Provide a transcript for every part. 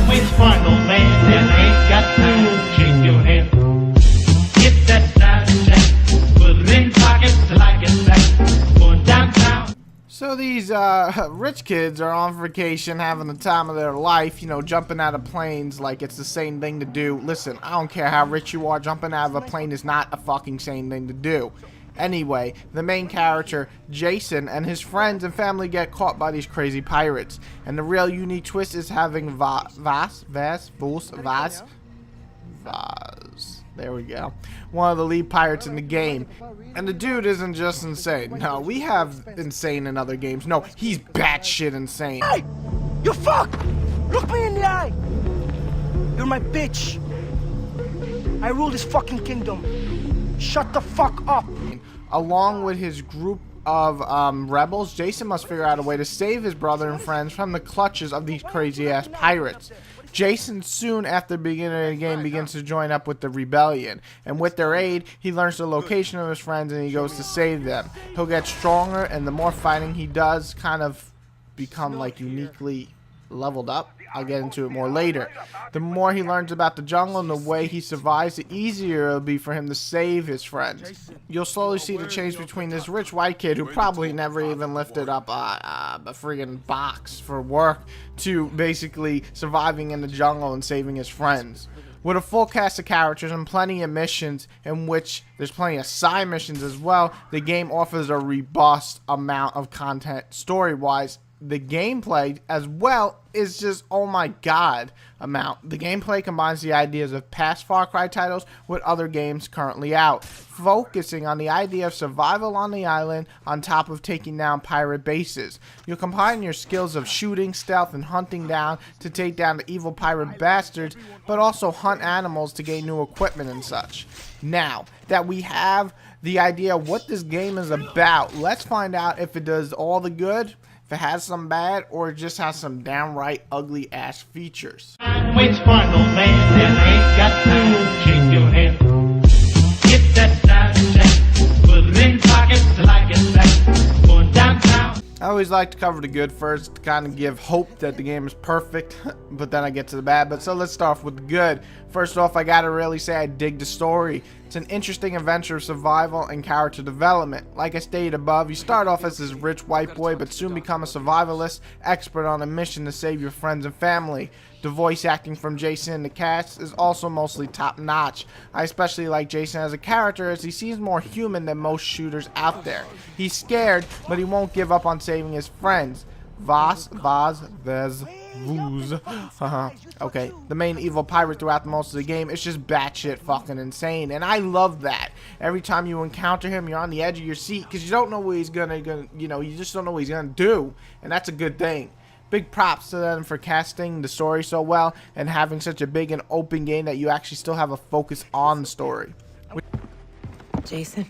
Which final man that ain't got to shake your hand? Get that side check, put it in pockets like it's back, going downtown. So these rich kids are on vacation having the time of their life, you know, jumping out of planes like it's the same thing to do. Listen, I don't care how rich you are, jumping out of a plane is not a fucking same thing to do. Anyway, the main character, Jason, and his friends and family get caught by these crazy pirates. And the real unique twist is having Vaz, there we go, one of the lead pirates in the game. And the dude isn't just insane. No, we have insane in other games. No, he's batshit insane. Hey! You fuck! Look me in the eye! You're my bitch! I rule this fucking kingdom. Shut the fuck up! Along with his group of rebels, Jason must figure out a way to save his brother and friends from the clutches of these crazy-ass pirates. Jason soon after the beginning of the game begins to join up with the rebellion, and with their aid, he learns the location of his friends and he goes to save them. He'll get stronger, and the more fighting he does, kind of become like uniquely leveled up. I'll get into it more later. The more he learns about the jungle and the way he survives, the easier it'll be for him to save his friends. You'll slowly see the change between this rich white kid who probably never even lifted up a friggin' box for work to basically surviving in the jungle and saving his friends. With a full cast of characters and plenty of missions, in which there's plenty of side missions as well, the game offers a robust amount of content story-wise. The gameplay as well is just, oh my god, amount. The gameplay combines the ideas of past Far Cry titles with other games currently out, focusing on the idea of survival on the island on top of taking down pirate bases. You'll combine your skills of shooting, stealth, and hunting down to take down the evil pirate bastards, but also hunt animals to gain new equipment and such. Now that we have the idea of what this game is about, let's find out if it does all the good, if it has some bad, or it just has some downright ugly ass features. Which final man that ain't got to shake your hand? Get that side check, put it in pockets like it's back, going downtown. I always like to cover the good first to kind of give hope that the game is perfect, but then I get to the bad. But so let's start off with the good. First off, I gotta really say I dig the story. It's an interesting adventure of survival and character development. Like I stated above, you start off as this rich white boy, but soon become a survivalist expert on a mission to save your friends and family. The voice acting from Jason in the cast is also mostly top notch. I especially like Jason as a character as he seems more human than most shooters out there. He's scared, but he won't give up on saving his friends. Okay, the main evil pirate throughout most of the game is just batshit fucking insane, and I love that. Every time you encounter him, you're on the edge of your seat because you don't know what he's gonna, you know, you just don't know what he's gonna do, and that's a good thing. Big props to them for casting the story so well and having such a big and open game that you actually still have a focus on the story. Jason,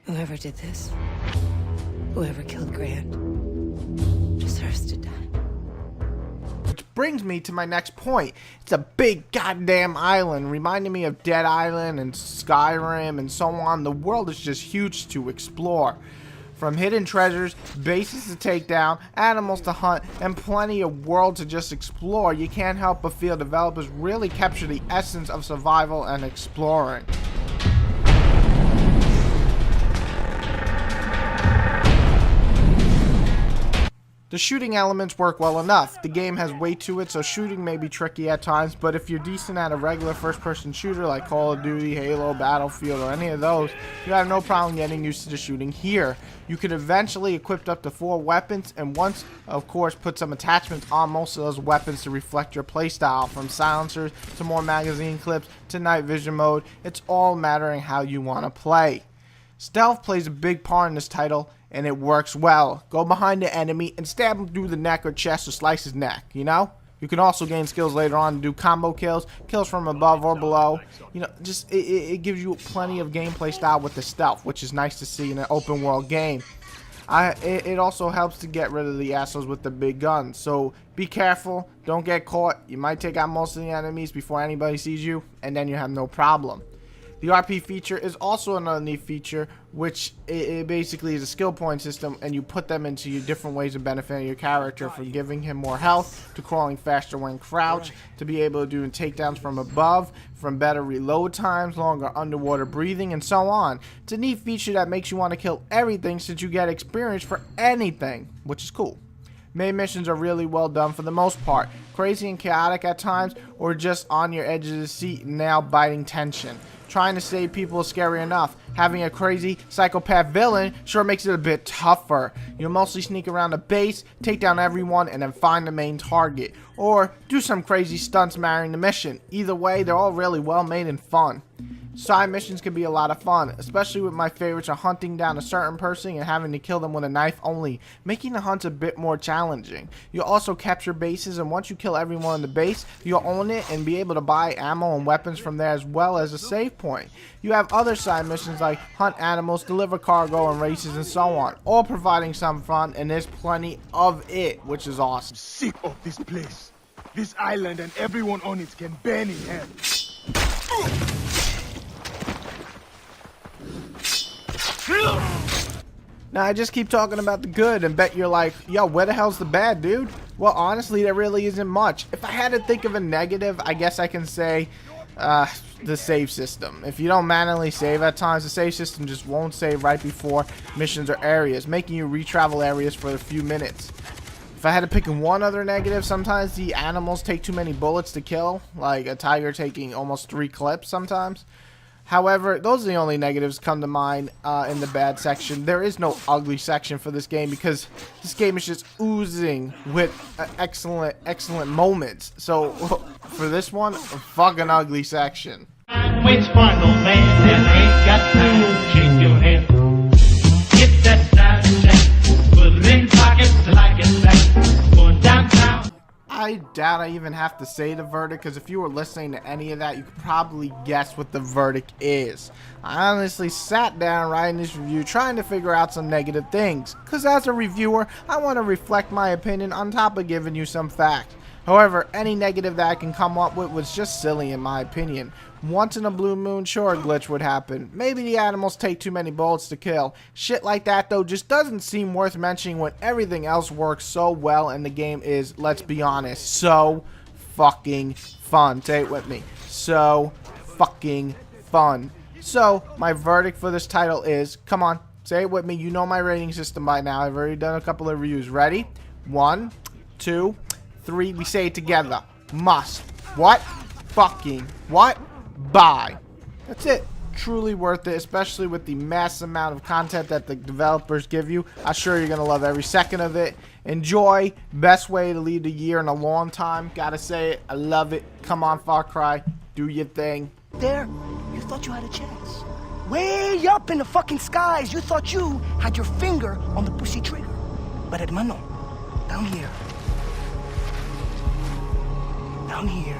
whoever did this, whoever killed Grant, deserves to die. Which brings me to my next point. It's a big goddamn island, reminding me of Dead Island and Skyrim and so on. The world is just huge to explore. From hidden treasures, bases to take down, animals to hunt, and plenty of world to just explore, you can't help but feel developers really capture the essence of survival and exploring. The shooting elements work well enough. The game has weight to it, so shooting may be tricky at times, but if you're decent at a regular first-person shooter like Call of Duty, Halo, Battlefield, or any of those, you have no problem getting used to the shooting here. You could eventually equip up to 4 weapons, and once, of course, put some attachments on most of those weapons to reflect your playstyle, from silencers to more magazine clips to night vision mode. It's all mattering how you want to play. Stealth plays a big part in this title, and it works well. Go behind the enemy and stab him through the neck or chest or slice his neck, you know? You can also gain skills later on to do combo kills, kills from above or below. You know, just it gives you plenty of gameplay style with the stealth, which is nice to see in an open world game. It also helps to get rid of the assholes with the big guns, so be careful, don't get caught. You might take out most of the enemies before anybody sees you, and then you have no problem. The RP feature is also another neat feature, which it basically is a skill point system, and you put them into your different ways of benefiting your character, from giving him more health, to crawling faster when crouched, to be able to do takedowns from above, from better reload times, longer underwater breathing, and so on. It's a neat feature that makes you want to kill everything since you get experience for anything, which is cool. Main missions are really well done for the most part, crazy and chaotic at times, or just on your edge of the seat, nail biting tension. Trying to save people is scary enough. Having a crazy psychopath villain sure makes it a bit tougher. You'll mostly sneak around the base, take down everyone, and then find the main target. Or do some crazy stunts marrying the mission. Either way, they're all really well made and fun. Side missions can be a lot of fun, especially with my favorites of hunting down a certain person and having to kill them with a knife only, making the hunts a bit more challenging. You'll also capture bases, and once you kill everyone in the base, you'll own it and be able to buy ammo and weapons from there, as well as a save point. You have other side missions like hunt animals, deliver cargo, and races, and so on, all providing some fun, and there's plenty of it, which is awesome. Sick of this place. This island and everyone on it can burn in hell. Now, I just keep talking about the good and bet you're like, yo, where the hell's the bad, dude? Well, honestly, there really isn't much. If I had to think of a negative, I guess I can say the save system. If you don't manually save at times, the save system just won't save right before missions or areas, making you retravel areas for a few minutes. If I had to pick one other negative, sometimes the animals take too many bullets to kill, like a tiger taking almost 3 clips sometimes. However, those are the only negatives come to mind in the bad section. There is no ugly section for this game because this game is just oozing with excellent moments. So, for this one, a fucking ugly section. Which part, old man, that ain't got to shake your head. Get that Snapchat, put it in pockets like it's back, going downtown. I doubt I even have to say the verdict, because if you were listening to any of that, you could probably guess what the verdict is. I honestly sat down writing this review trying to figure out some negative things, because as a reviewer, I want to reflect my opinion on top of giving you some facts. However, any negative that I can come up with was just silly in my opinion. Once in a blue moon, sure, a glitch would happen. Maybe the animals take too many bullets to kill. Shit like that, though, just doesn't seem worth mentioning when everything else works so well and the game is, let's be honest, so fucking fun. Say it with me. So fucking fun. So, my verdict for this title is, come on, say it with me. You know my rating system by now. I've already done a couple of reviews. Ready? 1, 2, 3. We say it together. Must. What? Fucking. What? Buy. That's it. Truly worth it, especially with the mass amount of content that the developers give you. I'm sure you're going to love every second of it. Enjoy. Best way to lead the year in a long time. Gotta say it. I love it. Come on, Far Cry. Do your thing. There, you thought you had a chance. Way up in the fucking skies, you thought you had your finger on the pussy trigger. But hermano, down here. Down here.